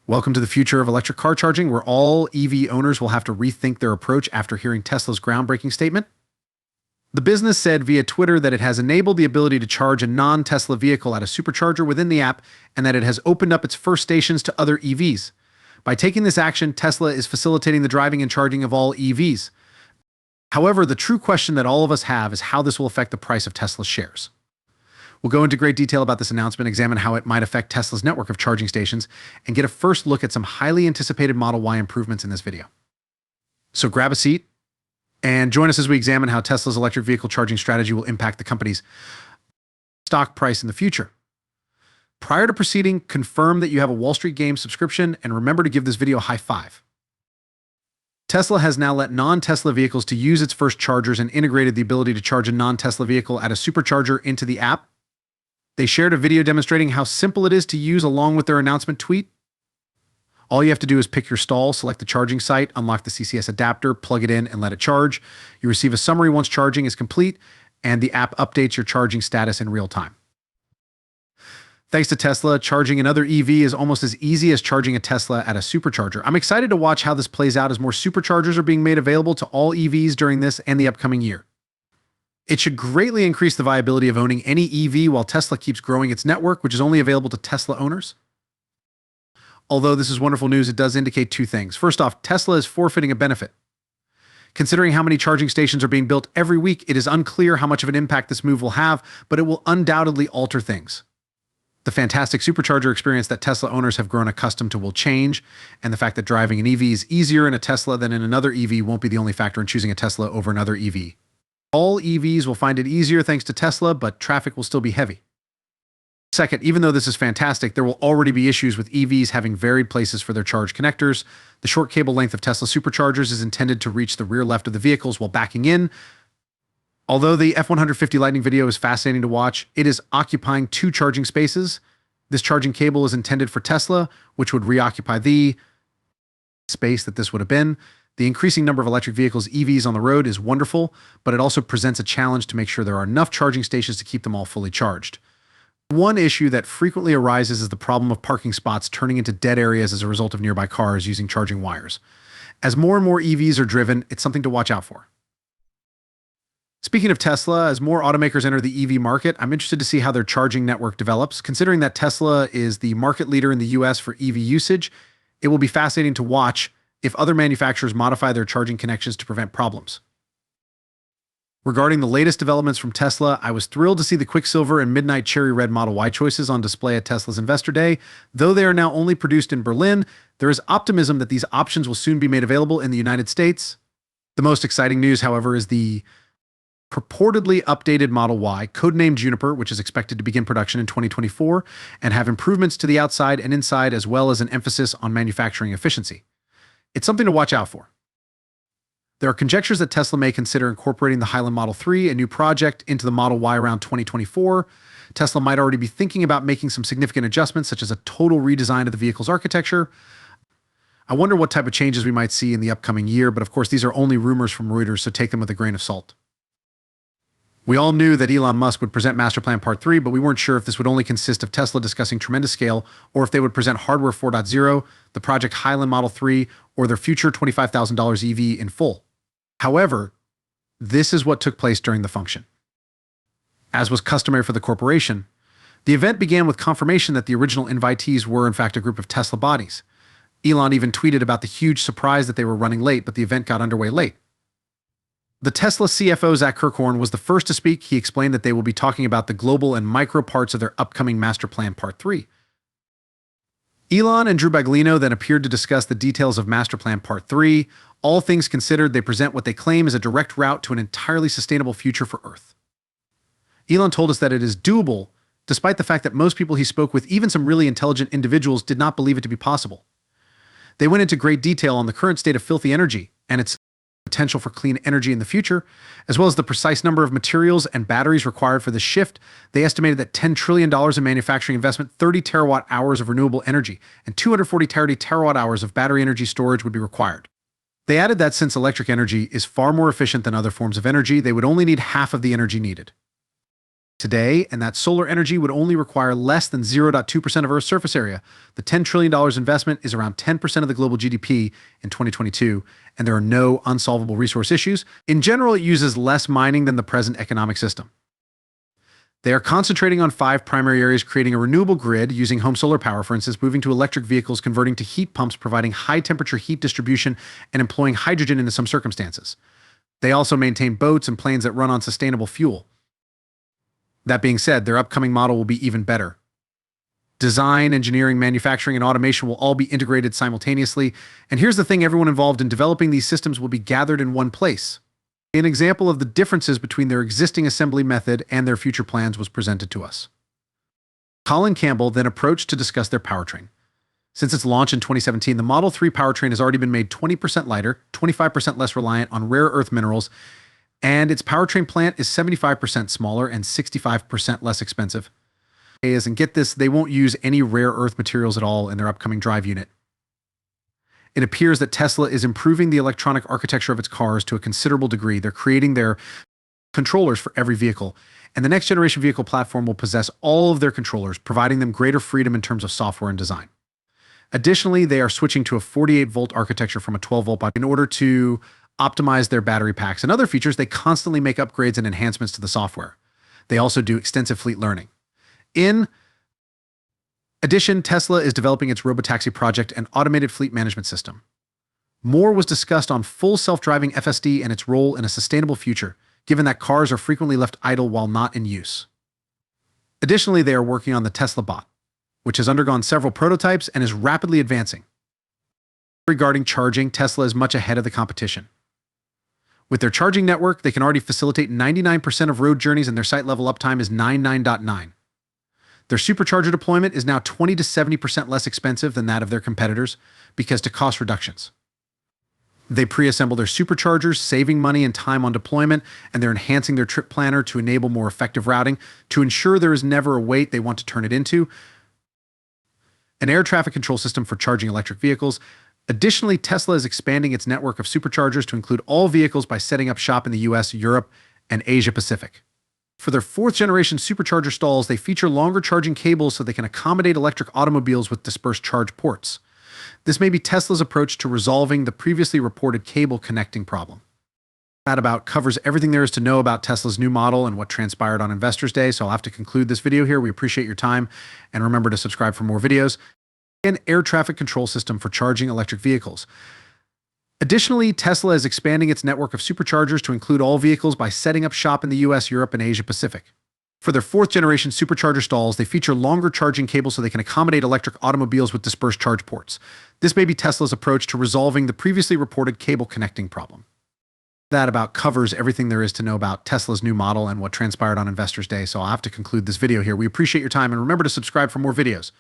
Welcome to the future of electric car charging, where all EV owners will have to rethink their approach after hearing Tesla's groundbreaking statement. The business said via Twitter that it has enabled the ability to charge a non-Tesla vehicle at a supercharger within the app, and that it has opened up its first stations to other EVs. By taking this action, Tesla is facilitating the driving and charging of all EVs. However, the true question that all of us have is how this will affect the price of Tesla shares. We'll go into great detail about this announcement, examine how it might affect Tesla's network of charging stations, and get a first look at some highly anticipated Model Y improvements in this video. So grab a seat and join us as we examine how Tesla's electric vehicle charging strategy will impact the company's stock price in the future. Prior to proceeding, confirm that you have a Wall Street Games subscription, and remember to give this video a high five. Tesla has now let non-Tesla vehicles to use its first chargers and integrated the ability to charge a non-Tesla vehicle at a supercharger into the app. They shared a video demonstrating how simple it is to use along with their announcement tweet. All you have to do is pick your stall, select the charging site, unlock the CCS adapter, plug it in, and let it charge. You receive a summary once charging is complete, and the app updates your charging status in real time. Thanks to Tesla, charging another EV is almost as easy as charging a Tesla at a supercharger. I'm excited to watch how this plays out as more superchargers are being made available to all EVs during this and the upcoming year. It should greatly increase the viability of owning any EV while Tesla keeps growing its network, which is only available to Tesla owners. Although this is wonderful news, it does indicate two things. First off, Tesla is forfeiting a benefit. Considering how many charging stations are being built every week, it is unclear how much of an impact this move will have, but it will undoubtedly alter things. The fantastic supercharger experience that Tesla owners have grown accustomed to will change, and the fact that driving an EV is easier in a Tesla than in another EV won't be the only factor in choosing a Tesla over another EV. All EVs will find it easier thanks to Tesla, but traffic will still be heavy. Second, even though this is fantastic, there will already be issues with EVs having varied places for their charge connectors. The short cable length of Tesla superchargers is intended to reach the rear left of the vehicles while backing in. Although the F150 Lightning video is fascinating to watch, it is occupying two charging spaces. This charging cable is intended for Tesla, which would reoccupy the space that this would have been. The increasing number of electric vehicles, EVs, on the road is wonderful, but it also presents a challenge to make sure there are enough charging stations to keep them all fully charged. One issue that frequently arises is the problem of parking spots turning into dead areas as a result of nearby cars using charging wires. As more and more EVs are driven, it's something to watch out for. Speaking of Tesla, as more automakers enter the EV market, I'm interested to see how their charging network develops. Considering that Tesla is the market leader in the US for EV usage, it will be fascinating to watch if other manufacturers modify their charging connections to prevent problems. Regarding the latest developments from Tesla, I was thrilled to see the Quicksilver and Midnight Cherry Red Model Y choices on display at Tesla's Investor Day. Though they are now only produced in Berlin, there is optimism that these options will soon be made available in the United States. The most exciting news, however, is the purportedly updated Model Y, codenamed Juniper, which is expected to begin production in 2024 and have improvements to the outside and inside, as well as an emphasis on manufacturing efficiency. It's something to watch out for. There are conjectures that Tesla may consider incorporating the Highland Model 3, a new project, into the Model Y around 2024. Tesla might already be thinking about making some significant adjustments, such as a total redesign of the vehicle's architecture. I wonder what type of changes we might see in the upcoming year, but of course these are only rumors from Reuters, so take them with a grain of salt. We all knew that Elon Musk would present Master Plan Part 3, but we weren't sure if this would only consist of Tesla discussing tremendous scale, or if they would present Hardware 4.0, the Project Highland Model 3, or their future $25,000 EV in full. However, this is what took place during the function. As was customary for the corporation, the event began with confirmation that the original invitees were in fact a group of Tesla bodies. Elon even tweeted about the huge surprise that they were running late, but the event got underway late. The Tesla CFO, Zach Kirkhorn, was the first to speak. He explained that they will be talking about the global and micro parts of their upcoming Master Plan Part 3. Elon and Drew Baglino then appeared to discuss the details of Master Plan Part 3. All things considered, they present what they claim is a direct route to an entirely sustainable future for Earth. Elon told us that it is doable, despite the fact that most people he spoke with, even some really intelligent individuals, did not believe it to be possible. They went into great detail on the current state of filthy energy and its potential for clean energy in the future, as well as the precise number of materials and batteries required for this shift. They estimated that $10 trillion in manufacturing investment, 30 terawatt hours of renewable energy, and 240 terawatt hours of battery energy storage would be required. They added that since electric energy is far more efficient than other forms of energy, they would only need half of the energy needed. today, and that solar energy would only require less than 0.2% of Earth's surface area. The $10 trillion investment is around 10% of the global GDP in 2022, and there are no unsolvable resource issues. In general, it uses less mining than the present economic system. They are concentrating on 5 primary areas, creating a renewable grid using home solar power, for instance, moving to electric vehicles, converting to heat pumps, providing high-temperature heat distribution, and employing hydrogen in some circumstances. They also maintain boats and planes that run on sustainable fuel. That being said, their upcoming model will be even better. Design, engineering, manufacturing, and automation will all be integrated simultaneously. And here's the thing, everyone involved in developing these systems will be gathered in one place. An example of the differences between their existing assembly method and their future plans was presented to us. Colin Campbell then approached to discuss their powertrain. Since its launch in 2017, the Model 3 powertrain has already been made 20% lighter, 25% less reliant on rare earth minerals, and its powertrain plant is 75% smaller and 65% less expensive. And get this, they won't use any rare earth materials at all in their upcoming drive unit. It appears that Tesla is improving the electronic architecture of its cars to a considerable degree. They're creating their controllers for every vehicle, and the next generation vehicle platform will possess all of their controllers, providing them greater freedom in terms of software and design. Additionally, they are switching to a 48-volt architecture from a 12-volt in order to optimize their battery packs and other features. They constantly make upgrades and enhancements to the software. They also do extensive fleet learning. In addition, Tesla is developing its robotaxi project and automated fleet management system. More was discussed on full self-driving FSD and its role in a sustainable future, given that cars are frequently left idle while not in use. Additionally, they are working on the Tesla bot, which has undergone several prototypes and is rapidly advancing. Regarding charging, Tesla is much ahead of the competition. With their charging network, they can already facilitate 99% of road journeys, and their site-level uptime is 99.9. Their supercharger deployment is now 20 to 70% less expensive than that of their competitors because to cost reductions. They pre-assemble their superchargers, saving money and time on deployment, and they're enhancing their trip planner to enable more effective routing. To ensure there is never a wait they want to turn it into an air traffic control system for charging electric vehicles. Additionally, Tesla is expanding its network of superchargers to include all vehicles by setting up shop in the US, Europe, and Asia Pacific. For their 4th-generation supercharger stalls, they feature longer charging cables so they can accommodate electric automobiles with dispersed charge ports. This may be Tesla's approach to resolving the previously reported cable connecting problem. That about covers everything there is to know about Tesla's new model and what transpired on Investors Day, so I'll have to conclude this video here. We appreciate your time, and remember to subscribe for more videos. An air traffic control system for charging electric vehicles. Additionally, Tesla is expanding its network of superchargers to include all vehicles by setting up shop in the US, Europe, and Asia Pacific. For their 4th-generation supercharger stalls, they feature longer charging cables so they can accommodate electric automobiles with dispersed charge ports. This may be Tesla's approach to resolving the previously reported cable connecting problem. That about covers everything there is to know about Tesla's new model and what transpired on Investors Day, so I'll have to conclude this video here. We appreciate your time, and remember to subscribe for more videos.